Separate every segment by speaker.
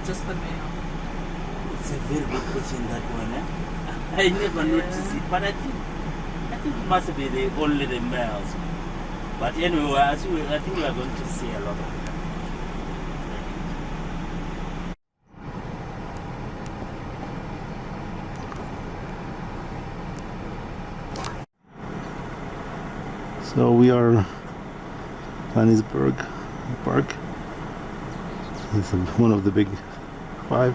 Speaker 1: just the male?
Speaker 2: It's a very good question, that one. Eh? I never noticed it, but I think it must be only the males. But anyway, I think we are going to see a lot of them.
Speaker 3: So we are Pilanesberg Park. It's one of the big 5.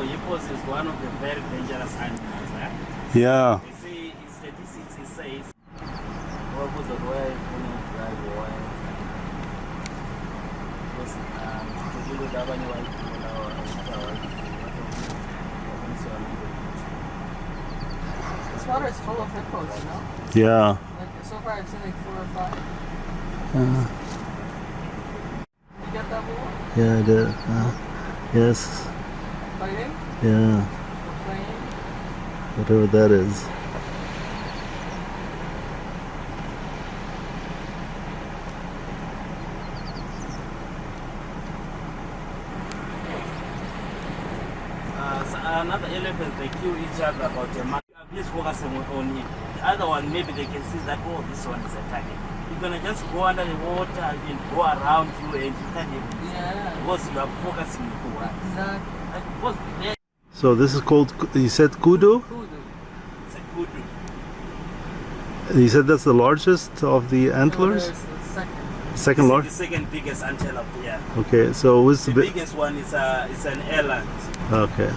Speaker 2: Hippos is one of the very dangerous animals. Eh?
Speaker 3: Yeah.
Speaker 2: They say statistics says what was the way drive away. Because
Speaker 1: This water is full of hippos, you know?
Speaker 3: Yeah.
Speaker 1: Like, so far I've seen like 4 or 5. You get that one?
Speaker 3: Yeah, I did. Yes.
Speaker 1: Fighting?
Speaker 3: Yeah.
Speaker 1: Playing?
Speaker 3: Whatever that is.
Speaker 2: Another elephant, they kill each other about a month. At least focusing on it. The other one, maybe they can see that, oh, this one is attacking. You're gonna just go under the water and go around you and you can't even see.
Speaker 1: Yeah.
Speaker 2: Because you are focusing on one.
Speaker 1: Exactly.
Speaker 3: So this is called, you said kudu?
Speaker 1: Kudu.
Speaker 2: It's a kudu.
Speaker 3: You said that's the largest of the antlers?
Speaker 1: No, there's the second.
Speaker 3: Second large?
Speaker 2: The second biggest antelope here.
Speaker 3: Okay, so what's
Speaker 2: The biggest one is an eland.
Speaker 3: Okay.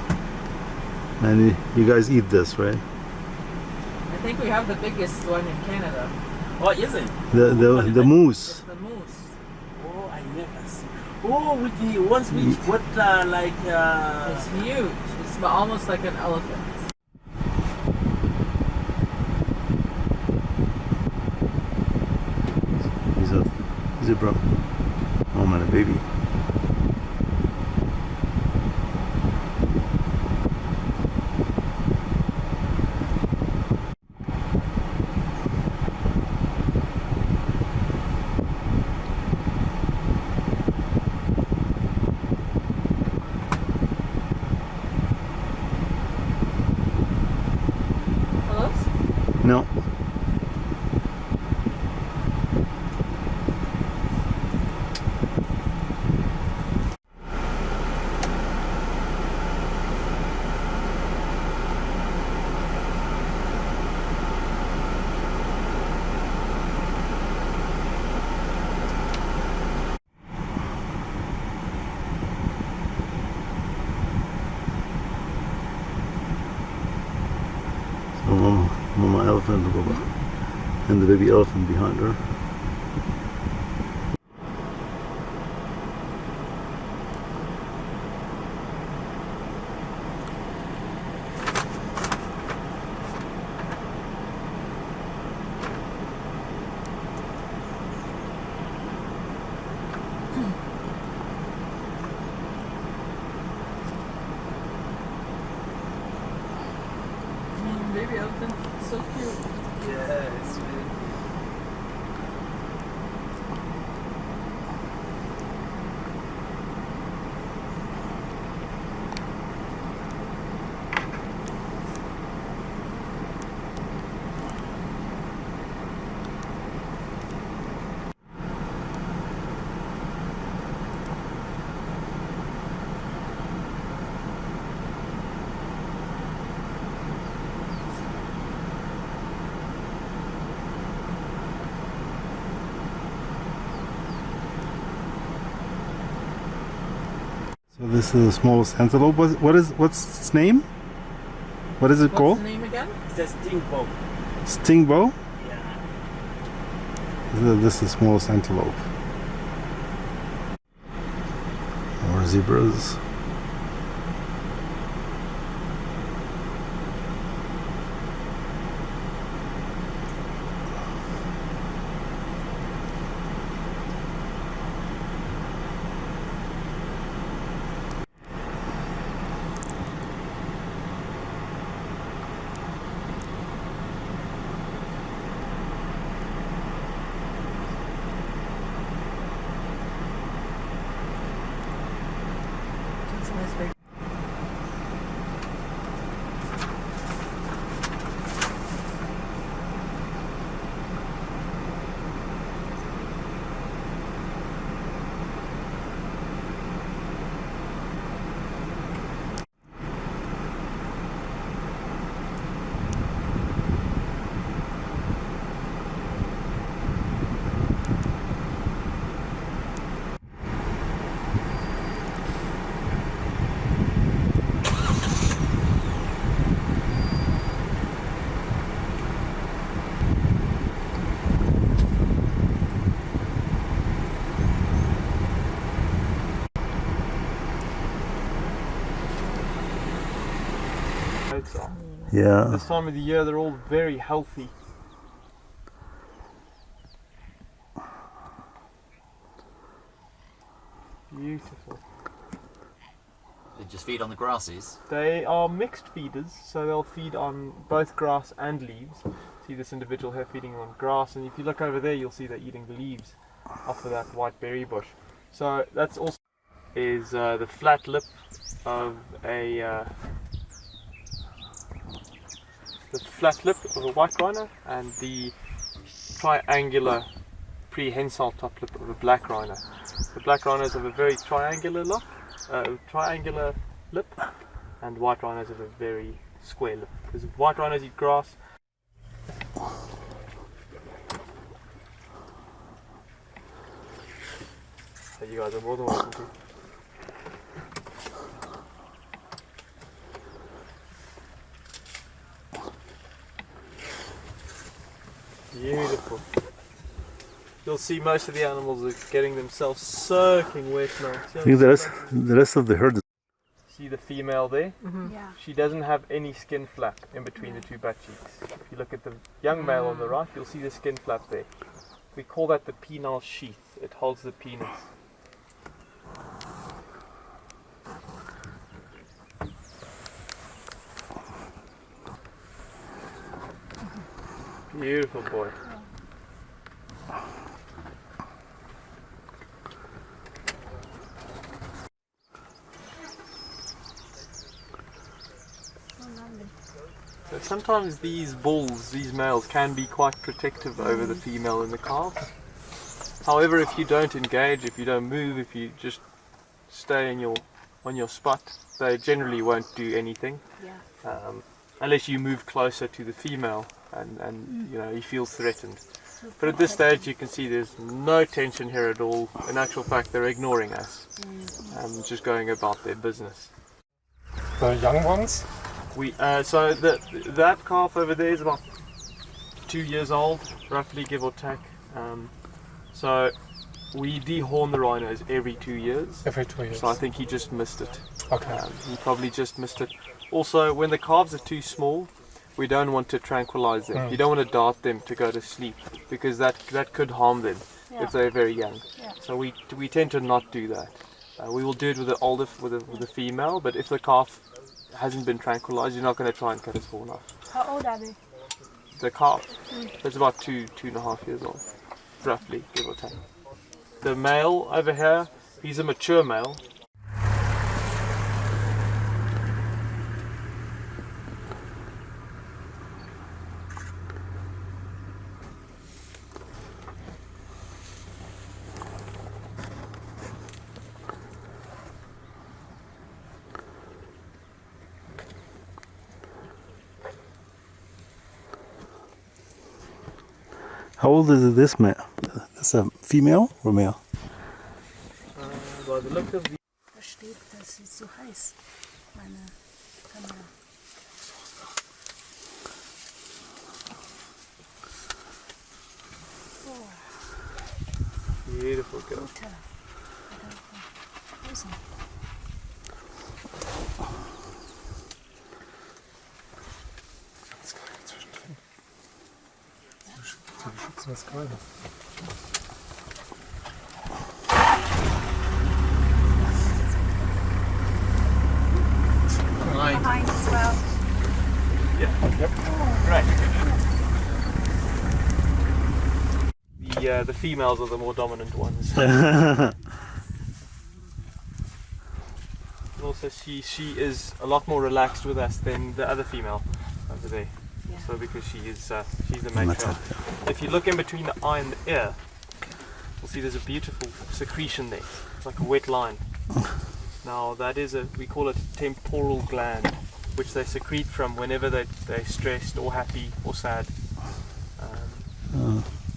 Speaker 3: And you guys eat this, right?
Speaker 1: I think we have the biggest one in Canada.
Speaker 2: Oh, isn't?
Speaker 3: The moose.
Speaker 1: It's the moose.
Speaker 2: Oh, I never see. Oh, with the ones which what like.
Speaker 1: It's huge. It's almost like an elephant.
Speaker 3: He's a zebra. Oh man, a baby. No. Mama elephant and the baby elephant behind her.
Speaker 1: Baby elephant, so cute.
Speaker 2: Yeah, it's really
Speaker 3: So this is the smallest antelope. What's its name? What is it called?
Speaker 1: What's the name again?
Speaker 2: It's a stingbow.
Speaker 3: Stingbow?
Speaker 2: Yeah.
Speaker 3: This is the smallest antelope. Or zebras. Yeah.
Speaker 4: This time of the year, they're all very healthy. Beautiful.
Speaker 5: They just feed on the grasses.
Speaker 4: They are mixed feeders, so they'll feed on both grass and leaves. See this individual here feeding on grass, and if you look over there, you'll see they're eating the leaves off of that white berry bush. So that's also the flat lip of a white rhino, and the triangular prehensile top lip of a black rhino. The black rhinos have a very triangular lip, and white rhinos have a very square lip. Because white rhinos eat grass. So you guys are more than welcome to. Beautiful. You'll see most of the animals are getting themselves soaking wet now.
Speaker 3: I think the rest of the herd.
Speaker 4: See the female there?
Speaker 1: Yeah.
Speaker 4: She doesn't have any skin flap in between the two butt cheeks. If you look at the young male on the right, you'll see the skin flap there. We call that the penile sheath. It holds the penis. Beautiful boy. So sometimes these bulls, these males, can be quite protective over the female in the calves. However, if you don't engage, if you don't move, if you just stay on your spot, they generally won't do anything.
Speaker 1: Yeah.
Speaker 4: Unless you move closer to the female and you know he feels threatened. But at this stage you can see there's no tension here at all. In actual fact, they're ignoring us and just going about their business.
Speaker 6: The young ones?
Speaker 4: So that calf over there is about 2 years old, roughly, give or take. So we dehorn the rhinos every 2 years.
Speaker 6: Every 2 years.
Speaker 4: So I think he just missed it.
Speaker 6: Okay.
Speaker 4: He probably just missed it. Also, when the calves are too small, we don't want to tranquilize them. You don't want to dart them to go to sleep, because that could harm them if they're very young.
Speaker 1: Yeah.
Speaker 4: So we tend to not do that. We will do it with the older with the female, but if the calf hasn't been tranquilized, you're not going to try and cut its horn off.
Speaker 1: How old are they?
Speaker 4: The calf, it's about 2.5 years old, roughly, give or take. The male over here, he's a mature male.
Speaker 3: How old is this male? Is a female or male?
Speaker 4: By the look of the
Speaker 1: Versteht, das ist so heiß. Meine Kamera.
Speaker 4: beautiful girl.
Speaker 1: Mutter. Wo ist sie?
Speaker 6: Zwischendrin. Sie beschützen das gerade.
Speaker 1: Behind as well.
Speaker 4: Yeah. Yep. Right. The females are the more dominant ones. And also she is a lot more relaxed with us than the other female over there.
Speaker 1: Yeah.
Speaker 4: So because she's the matriarch. If you look in between the eye and the ear, you'll see there's a beautiful secretion there. It's like a wet line. Now that is we call it a temporal gland, which they secrete from whenever they're stressed or happy or sad.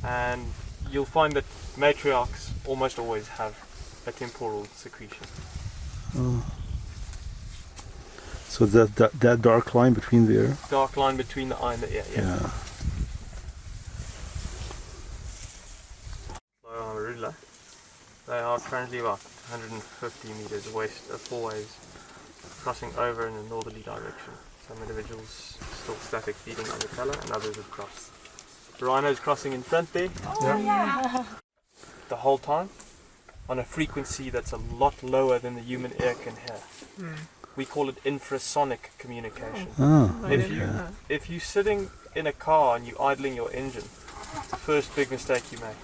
Speaker 4: And you'll find that matriarchs almost always have a temporal secretion.
Speaker 3: So that dark line between there.
Speaker 4: Dark line between the eye and the ear, yeah. Marula. They are currently about 150 meters west of four ways, crossing over in a northerly direction. Some individuals still static feeding on the color and others have crossed. The rhino's crossing in front there. The whole time on a frequency that's a lot lower than the human ear can hear. We call it infrasonic communication.
Speaker 3: Oh,
Speaker 4: If you're sitting in a car and you're idling your engine, it's the first big mistake you make.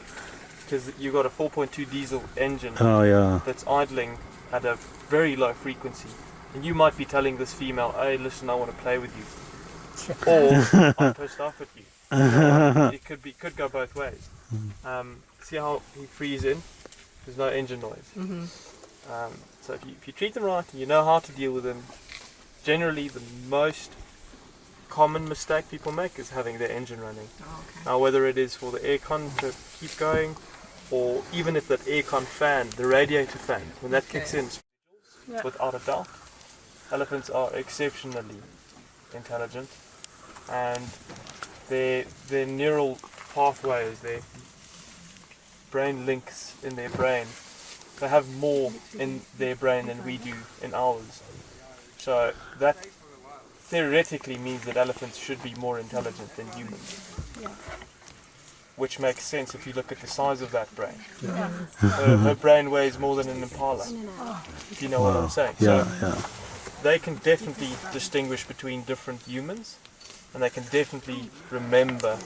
Speaker 4: Because you've got a 4.2 diesel engine
Speaker 3: oh yeah.
Speaker 4: that's idling at a very low frequency. And you might be telling this female, hey, listen, I want to play with you. Or, I'm pissed off at you. It could go both ways. See how he frees in? There's no engine noise. So if you treat them right and you know how to deal with them, generally the most common mistake people make is having their engine running. Now whether it is for the aircon to keep going, or even if that aircon fan, the radiator fan, when that kicks in, without a doubt, elephants are exceptionally intelligent, and their neural pathways, their brain links in their brain, they have more in their brain than we do in ours. So that theoretically means that elephants should be more intelligent than humans. Which makes sense if you look at the size of that brain. Her brain weighs more than an impala, if you know what I'm saying.
Speaker 3: Yeah,
Speaker 4: So they can definitely distinguish between different humans, and they can definitely remember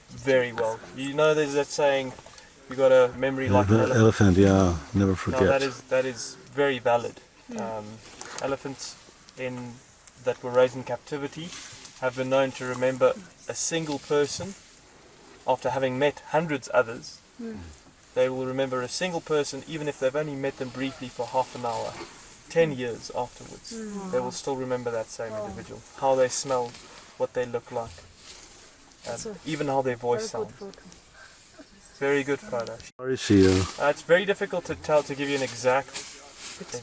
Speaker 4: very well. You know, there's that saying, you got a memory like an elephant.
Speaker 3: Elephant, yeah, never forget.
Speaker 4: No, that is very valid. Elephants that were raised in captivity have been known to remember a single person after having met hundreds others. They will remember a single person even if they've only met them briefly for half an hour. 10 years afterwards, they will still remember that same individual. How they smell, what they look like, even how their voice sounds. Very good photo.
Speaker 3: Where is she?
Speaker 4: It's very difficult to tell, to give you an exact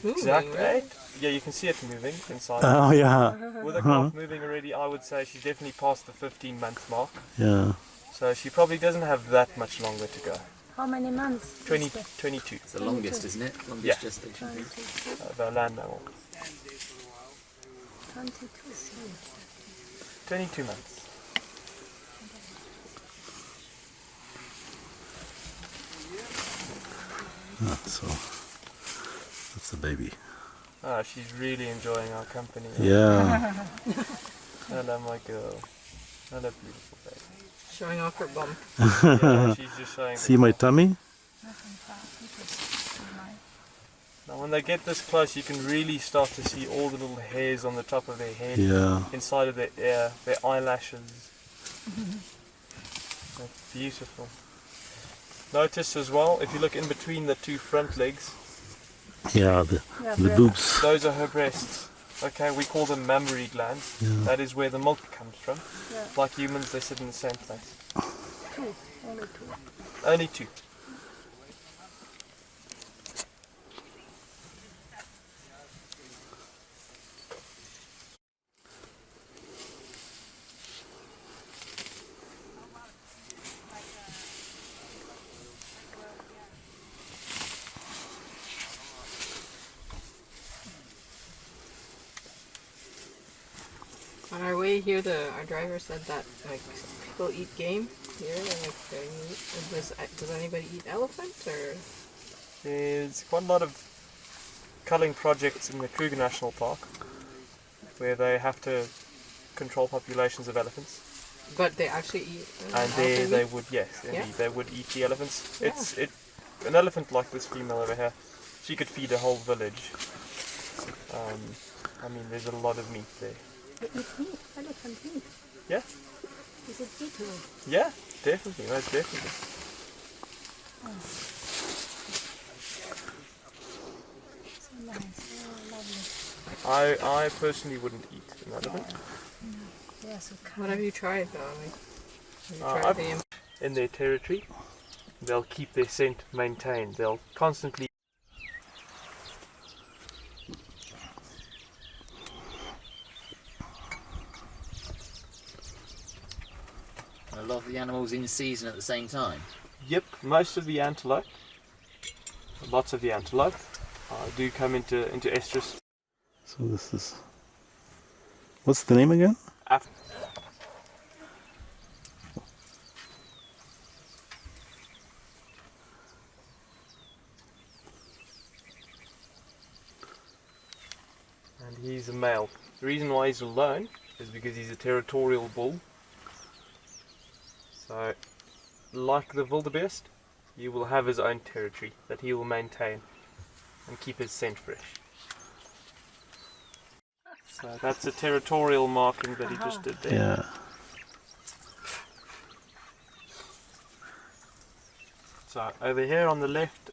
Speaker 1: moving,
Speaker 4: age. Yeah, you can see it moving inside.
Speaker 3: Oh yeah.
Speaker 4: With a calf moving already, I would say she's definitely past the 15-month mark.
Speaker 3: Yeah.
Speaker 4: So she probably doesn't have that much longer to go.
Speaker 7: How many months?
Speaker 4: 22.
Speaker 5: It's the longest, isn't it? Longest
Speaker 4: Yeah.
Speaker 5: gestation period.
Speaker 4: The land mammal. 22 months.
Speaker 3: So that's the baby.
Speaker 4: Ah, she's really enjoying our company.
Speaker 3: Yeah.
Speaker 4: Hello, my girl. Hello, beautiful baby.
Speaker 1: Showing off her bum.
Speaker 4: Yeah, she's just showing.
Speaker 3: See my tummy?
Speaker 4: Now, when they get this close, you can really start to see all the little hairs on the top of their head,
Speaker 3: Yeah.
Speaker 4: inside of their ear, their eyelashes. That's beautiful. Notice as well, if you look in between the two front legs,
Speaker 3: Yeah, the boobs.
Speaker 4: those are her breasts. Okay, we call them mammary glands.
Speaker 3: Yeah.
Speaker 4: That is where the milk comes from. Like humans, they sit in the same place. Only two.
Speaker 1: On our way here, our driver said that like people eat game here, and like does anybody eat elephant or?
Speaker 4: There's quite a lot of culling projects in the Kruger National Park where they have to control populations of elephants.
Speaker 1: But they actually eat.
Speaker 4: And there
Speaker 1: elephant
Speaker 4: they
Speaker 1: meat?
Speaker 4: would, yes, indeed,
Speaker 1: Yeah.
Speaker 4: they would eat the elephants.
Speaker 1: Yeah.
Speaker 4: An elephant like this female over here, she could feed a whole village. I mean, there's a lot of meat there.
Speaker 7: They eat meat, elephant meat.
Speaker 4: Yeah.
Speaker 7: Is it eatable?
Speaker 4: Yeah, definitely, most definitely.
Speaker 7: So nice, oh, lovely.
Speaker 4: I personally wouldn't eat an elephant.
Speaker 7: They are so
Speaker 1: What
Speaker 7: kind.
Speaker 1: have you tried though? Like, have you tried
Speaker 4: I've-
Speaker 1: the
Speaker 4: In their territory, they'll keep their scent maintained. They'll constantly.
Speaker 5: A lot of the animals in season at the same time.
Speaker 4: Yep, most of the antelope, lots of the antelope, do come into estrus.
Speaker 3: So this is What's the name again?
Speaker 4: And he's a male. The reason why he's alone is because he's a territorial bull. So, like the wildebeest, he will have his own territory that he will maintain and keep his scent fresh. So that's a territorial marking that he just did there.
Speaker 3: Yeah.
Speaker 4: So over here on the left,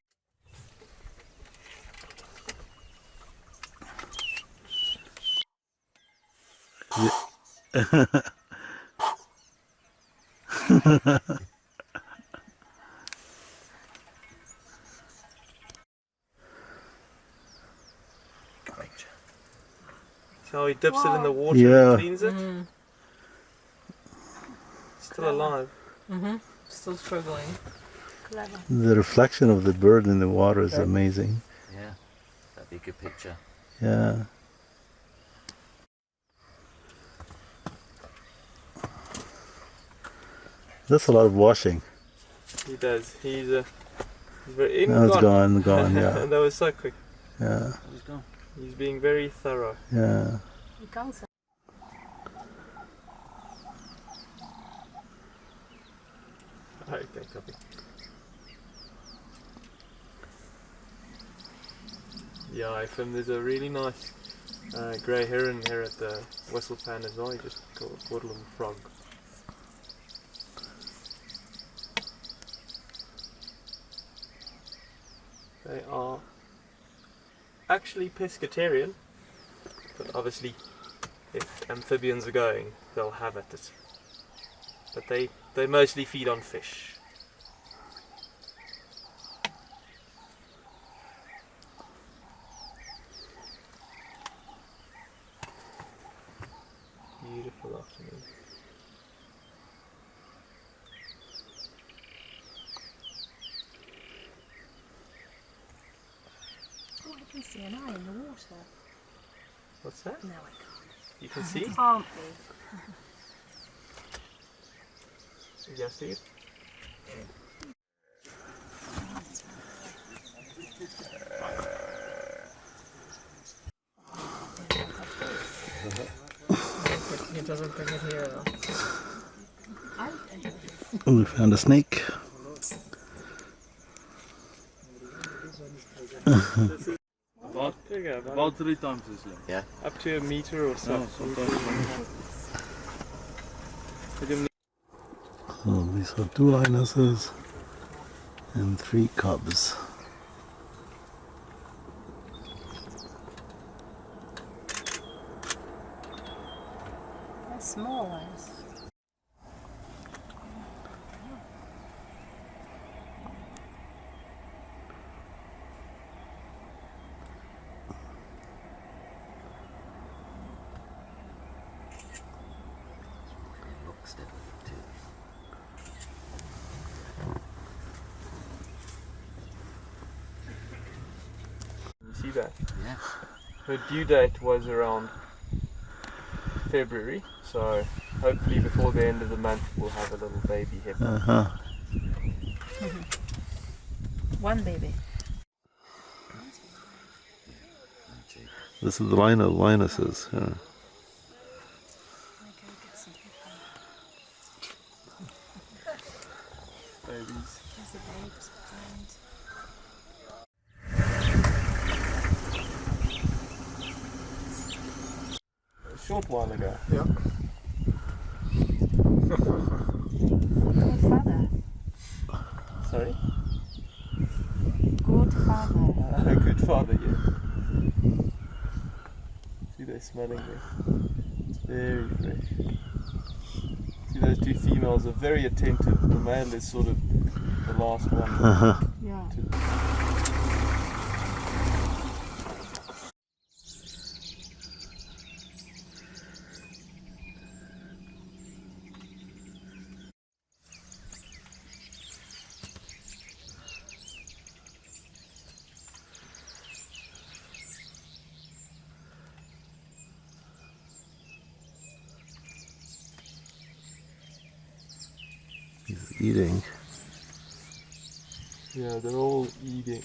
Speaker 4: so he dips it in the water
Speaker 3: Yeah.
Speaker 4: and cleans it. Still alive.
Speaker 1: Still struggling.
Speaker 7: Clever.
Speaker 3: The reflection of the bird in the water is amazing.
Speaker 5: Yeah, that'd be a good picture.
Speaker 3: Yeah. That's a lot of washing.
Speaker 4: He does. He's very
Speaker 3: Now it's gone, yeah.
Speaker 4: And that was so quick.
Speaker 3: Yeah,
Speaker 5: He's gone.
Speaker 4: He's being very thorough.
Speaker 3: yeah.
Speaker 7: You can't say.
Speaker 4: Okay, copy. Yeah, I found there's a really nice grey heron here at the Whistle Pan as well. You just call it a little frog. They are actually pescatarian, but obviously if amphibians are going, they'll have at it. But they mostly feed on fish. Beautiful afternoon.
Speaker 7: Oh, I can see an eye in the water.
Speaker 4: What's that?
Speaker 7: No, I can't.
Speaker 4: You can see?
Speaker 7: Can't be.
Speaker 4: You see it?
Speaker 1: It doesn't bring it here though.
Speaker 3: Oh, we found a snake.
Speaker 4: There you go,
Speaker 2: About 3 times as long.
Speaker 5: Yeah.
Speaker 4: up to a meter or so.
Speaker 2: No, sometimes
Speaker 3: So these are 2 lionesses and 3 cubs.
Speaker 7: They're small ones.
Speaker 5: Lockstep too.
Speaker 4: You see that?
Speaker 5: Yeah.
Speaker 4: Her due date was around February, so hopefully before the end of the month we'll have a little baby hippo.
Speaker 3: Uh-huh.
Speaker 1: One baby.
Speaker 3: This is the line of lionesses. Yeah.
Speaker 7: I go get some people.
Speaker 4: Babies.
Speaker 7: There's the babes behind.
Speaker 4: A short while ago.
Speaker 7: Good father.
Speaker 4: Sorry?
Speaker 7: Good father.
Speaker 4: A good father, yeah. See, they're smelling there. It's very fresh. See, those 2 females are very attentive. The male is sort of the last one.
Speaker 3: Uh-huh.
Speaker 1: Yeah.
Speaker 3: He's eating.
Speaker 4: Yeah, they're all eating.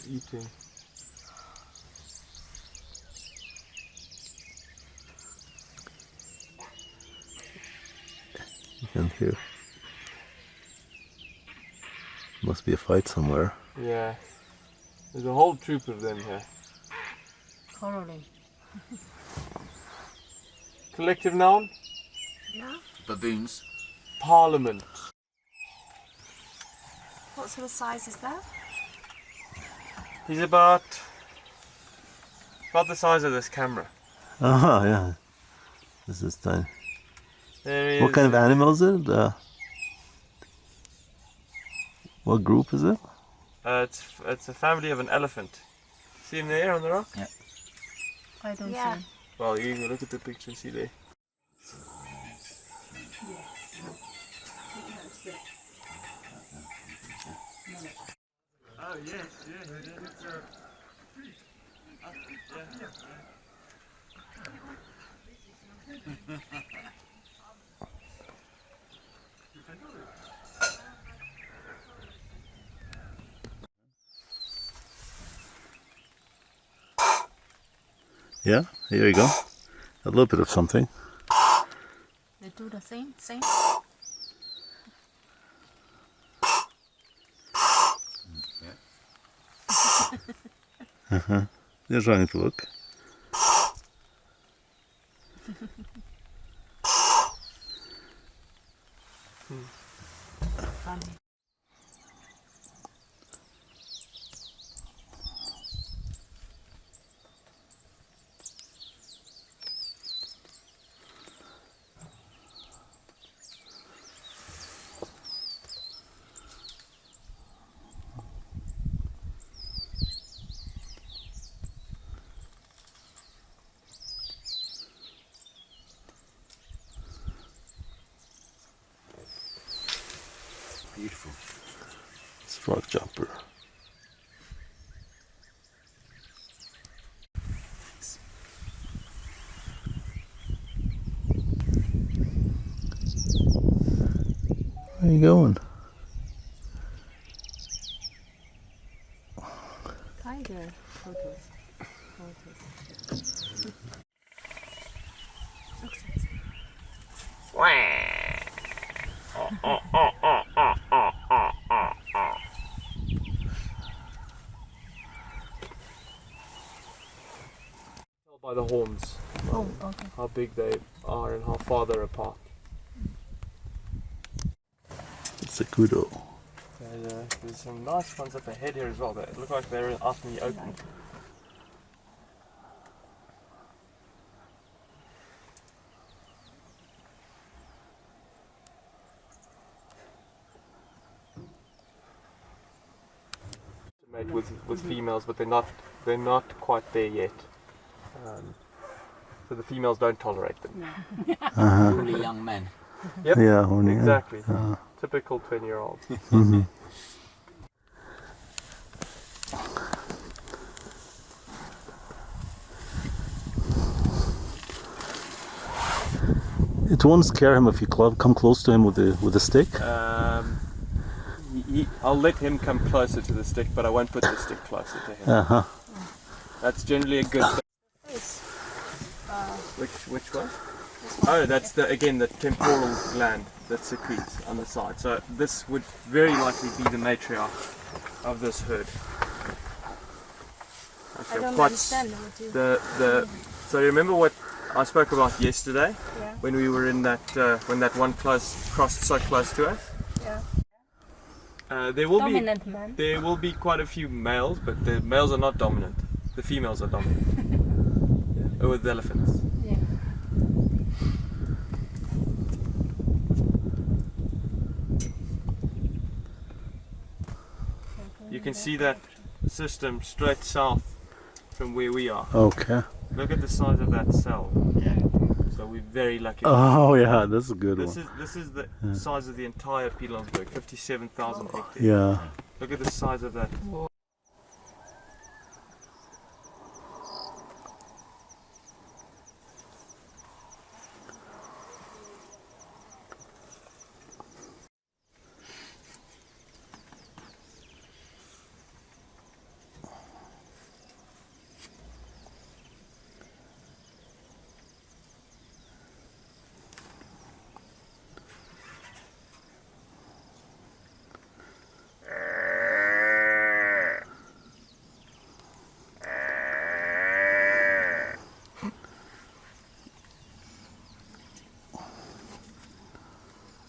Speaker 3: You can hear. Must be a fight somewhere.
Speaker 4: Yeah. There's a whole troop of them here.
Speaker 7: Quarreling.
Speaker 4: Collective noun?
Speaker 7: Yeah.
Speaker 5: Baboons.
Speaker 4: Parliament.
Speaker 7: What sort of size is that?
Speaker 4: He's about the size of this camera.
Speaker 3: Oh, yeah. This is tiny.
Speaker 4: There he
Speaker 3: What
Speaker 4: is.
Speaker 3: kind of animal is it? What group is it?
Speaker 4: It's a family of an elephant. See him there on the rock?
Speaker 7: I don't see.
Speaker 4: Well, you can look at the picture and see there. Oh yes,
Speaker 3: Yeah, here you go. A little bit of something.
Speaker 7: They do the same.
Speaker 3: They're trying to look.
Speaker 7: Funny.
Speaker 5: Beautiful.
Speaker 3: It's a rock jumper. Where are you going?
Speaker 7: Tiger photos. Looks
Speaker 4: Tell by the horns
Speaker 7: okay.
Speaker 4: how big they are and how far they're apart.
Speaker 3: It's a kudo.
Speaker 4: There's some nice ones up ahead here as well. They look like they're out in the open. To mate with females, but they're not quite there yet. So the females don't tolerate them.
Speaker 5: Only young men.
Speaker 4: Yep.
Speaker 3: Yeah, horny.
Speaker 4: Exactly. Typical 20-year-olds.
Speaker 3: Mm-hmm. It won't scare him if you come close to him with a stick.
Speaker 4: I'll let him come closer to the stick, but I won't put the stick closer to him.
Speaker 3: Uh-huh.
Speaker 4: That's generally a good thing. Which one? Oh, that's the temporal gland that secretes on the side. So this would very likely be the matriarch of this herd.
Speaker 7: I don't understand what you...
Speaker 4: So remember what I spoke about yesterday?
Speaker 7: Yeah.
Speaker 4: When we were in that when that one crossed so close to us?
Speaker 7: Yeah.
Speaker 4: There will
Speaker 7: Dominant man.
Speaker 4: There will be quite a few males, but the males are not dominant. The females are dominant. With elephants.
Speaker 7: Yeah.
Speaker 4: You can see that system straight south from where we are.
Speaker 3: Okay.
Speaker 4: Look at the size of that cell. So we're very lucky.
Speaker 3: Oh yeah, that's a good
Speaker 4: This
Speaker 3: one.
Speaker 4: is the size of the entire Pilanesberg, 57,000 hectares.
Speaker 3: Yeah.
Speaker 4: Look at the size of that.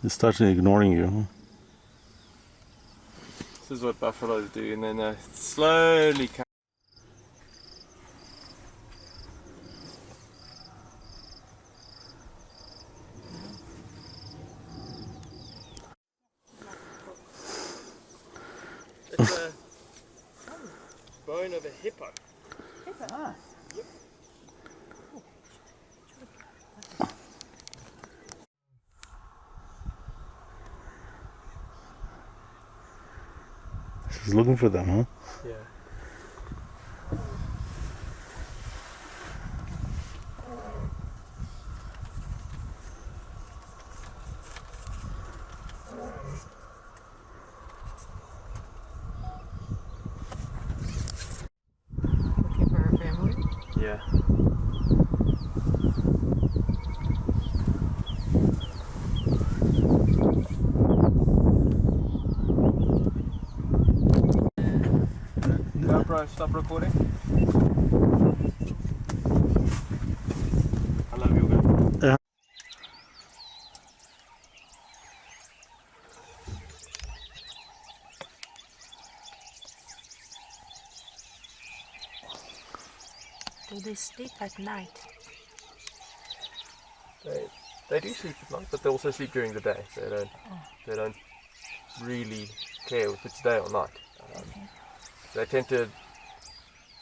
Speaker 3: It starts ignoring you. Huh?
Speaker 4: This is what buffaloes do, and then they slowly come. It's a bone of a hippo.
Speaker 2: Ah.
Speaker 3: She's looking for them, huh?
Speaker 4: Yeah.
Speaker 1: Looking for her family.
Speaker 4: Yeah. GoPro, stop recording. I love yoga.
Speaker 3: Yeah.
Speaker 7: Do they sleep at night?
Speaker 4: They do sleep at night, but they also sleep during the day. They don't really care if it's day or night. They tend to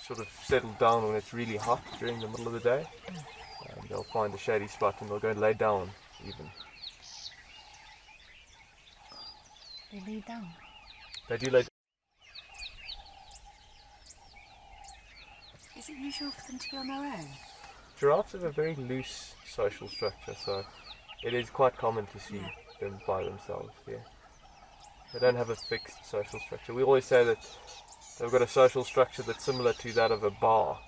Speaker 4: sort of settle down when it's really hot during the middle of the day. They'll find a shady spot and they'll go and lay down even.
Speaker 7: They lay down.
Speaker 4: They do lay.
Speaker 7: Is it usual for them to be on their own?
Speaker 4: Giraffes have a very loose social structure, so it is quite common to see them by themselves. Yeah, they don't have a fixed social structure. We always say that they've got a social structure that's similar to that of a bar,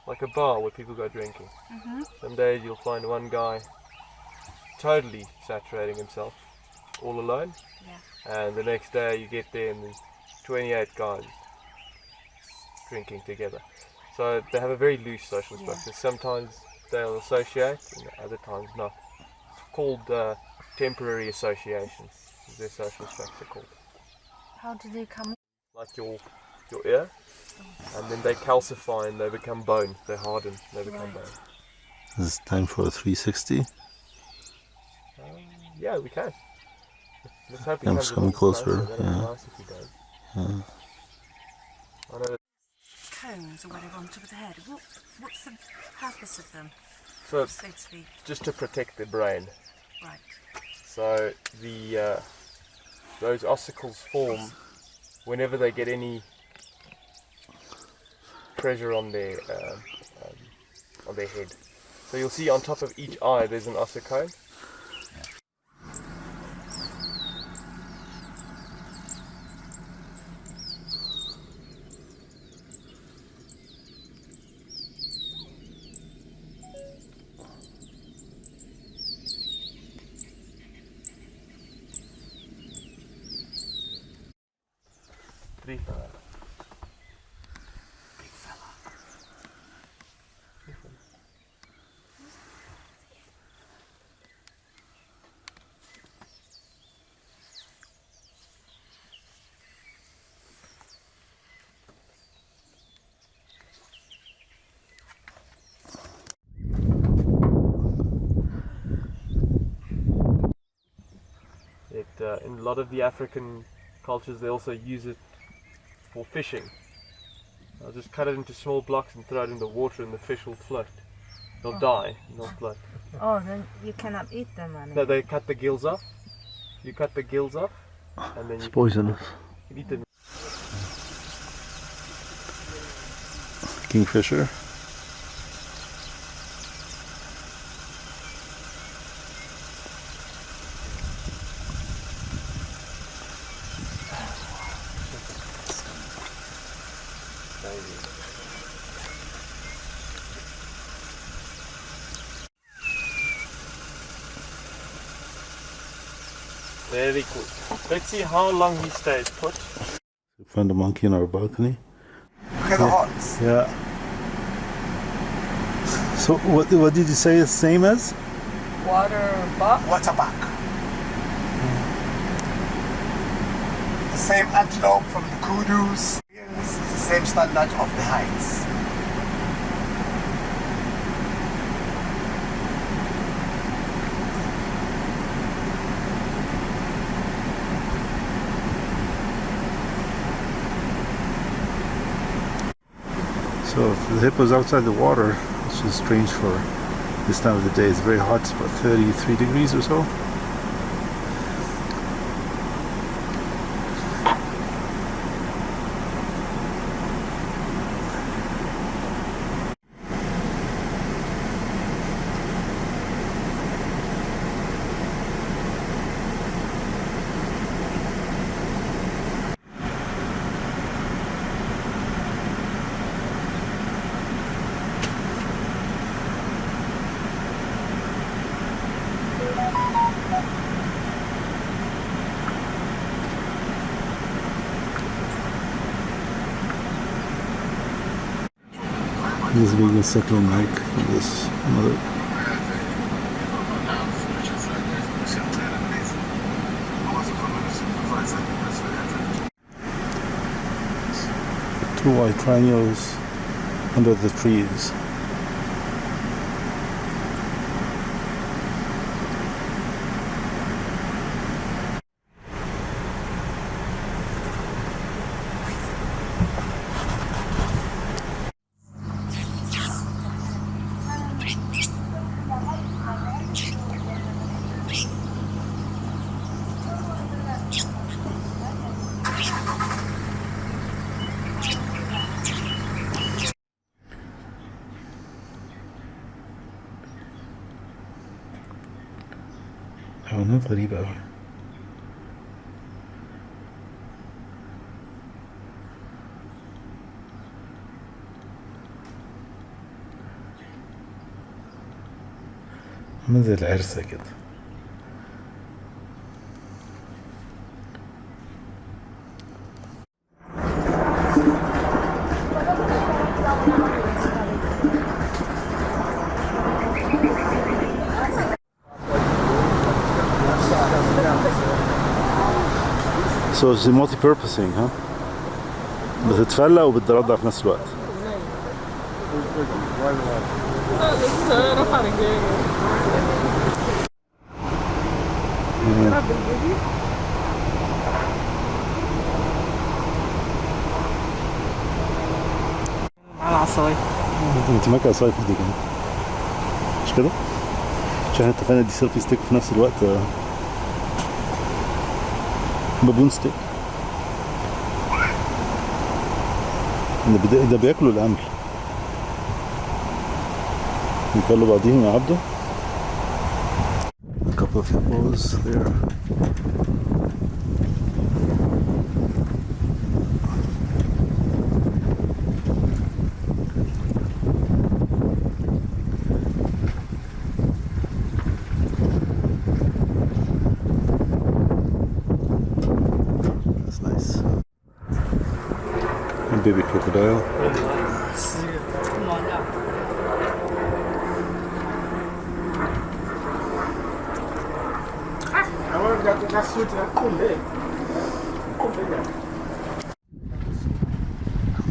Speaker 4: like a bar where people go drinking. Some days you'll find one guy totally saturating himself, all alone, and the next day you get there and there's 28 guys drinking together. So they have a very loose social structure. Sometimes they'll associate and other times not. It's called temporary association, is their social structure called.
Speaker 7: How do they come?
Speaker 4: Like your ear, and then they calcify and they become bone. They harden, they become bone.
Speaker 3: It's time for a 360.
Speaker 4: Yeah, we can. Let's hope he
Speaker 3: I'm
Speaker 4: comes
Speaker 3: just
Speaker 4: a
Speaker 3: coming
Speaker 4: little
Speaker 3: closer,
Speaker 4: That'd be
Speaker 3: yeah.
Speaker 4: nice if he does. I know that.
Speaker 7: Cones or whatever on top of the head. What's the purpose of them,
Speaker 4: So
Speaker 7: so to speak?
Speaker 4: just to protect the brain.
Speaker 7: Right.
Speaker 4: So the those ossicles form whenever they get any pressure on their head. So you'll see on top of each eye there's an ossicone. Big fella. In a lot of the African cultures, they also use it for fishing. I'll just cut it into small blocks and throw it in the water, and the fish will float. They'll die, and they'll float.
Speaker 7: Oh, then you cannot eat them anymore.
Speaker 4: No, they cut the gills off. You cut the gills off, and then
Speaker 3: It's
Speaker 4: you
Speaker 3: poisonous.
Speaker 4: can eat them.
Speaker 3: Kingfisher.
Speaker 4: Very good. Let's see how long he stays put.
Speaker 3: We found a monkey on our balcony.
Speaker 6: Look at the horns.
Speaker 3: Yeah. So what did you say is same as?
Speaker 1: Water buck.
Speaker 6: What's a buck? same antelope from the kudus. It's the same standard of the heights.
Speaker 3: So the hippo's outside the water, which is strange for this time of the day. It's very hot, it's about 33 degrees or so. This vegan cycling hike from this another. Two white triangles under the trees. حيوانات غريبة أوي. عامل زي العرسة كده. So it's multi-purposing, huh? بتتفلق وبترضع في نفس الوقت.
Speaker 1: على العصاية.
Speaker 3: انت معاك عصاية في ايديك مش كده؟ عشان احنا اتفقنا دي سيلفي ستيك في نفس الوقت بابون ستيك. ده بياكلوا الأمل. يخلوا بعضهم يعضوا. A couple of hippos there. That's nice. A baby crocodile.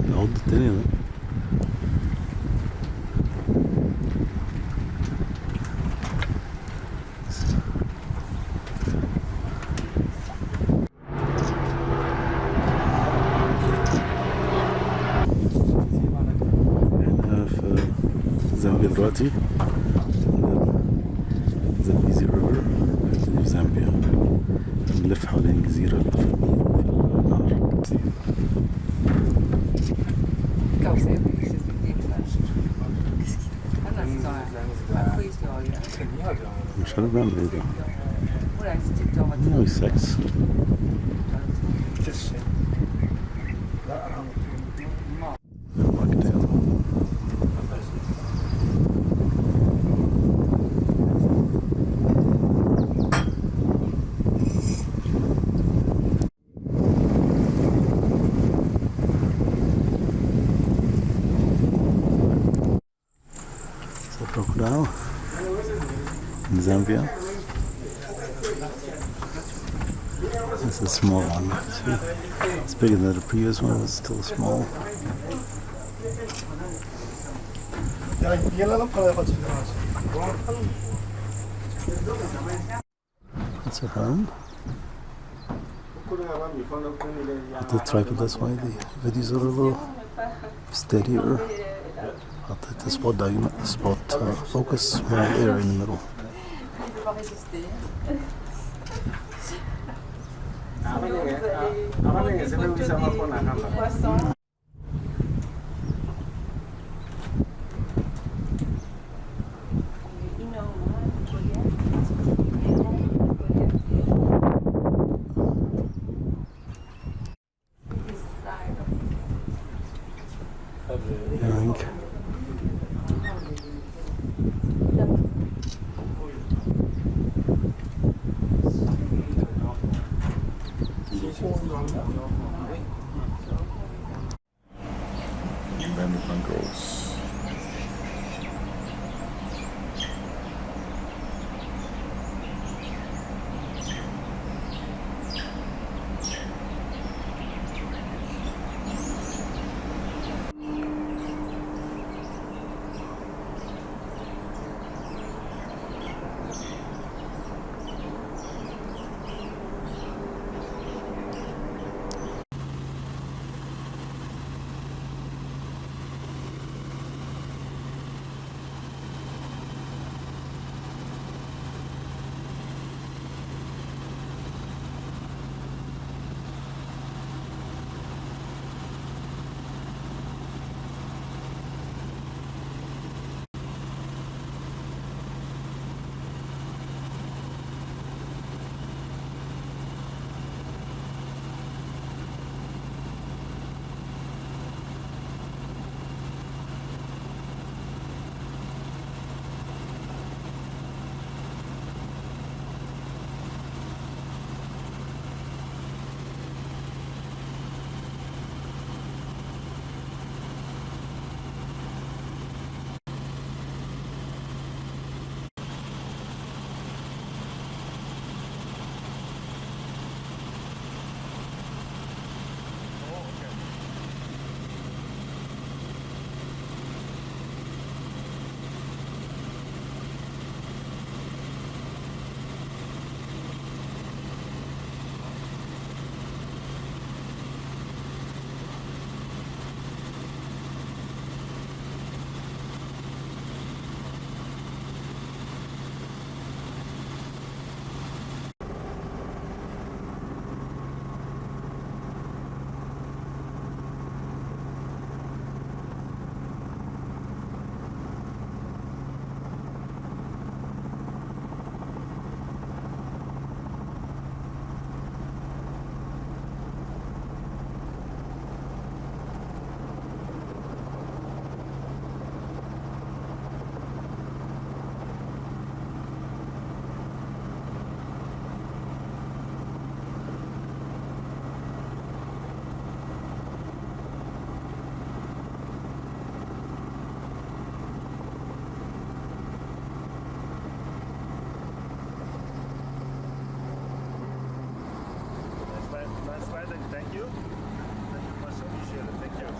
Speaker 3: العض التاني ده احنا في زامبيا دلوقتي زامبيزي ريفر في زامبيا بنلف حوالين جزيرة في النهر. مش عارف بعمل ايه ده. ناوي سكس. Crocodile in Zambia. This is a small one. See? It's bigger than the previous one, but still small. That's a home. With the tripod this way, the videos are a little steadier. I'll take the spot focus right there in the middle. Drink. Bamboo mangroves.
Speaker 8: Nice weather, thank you. Thank you much, appreciate it, thank you.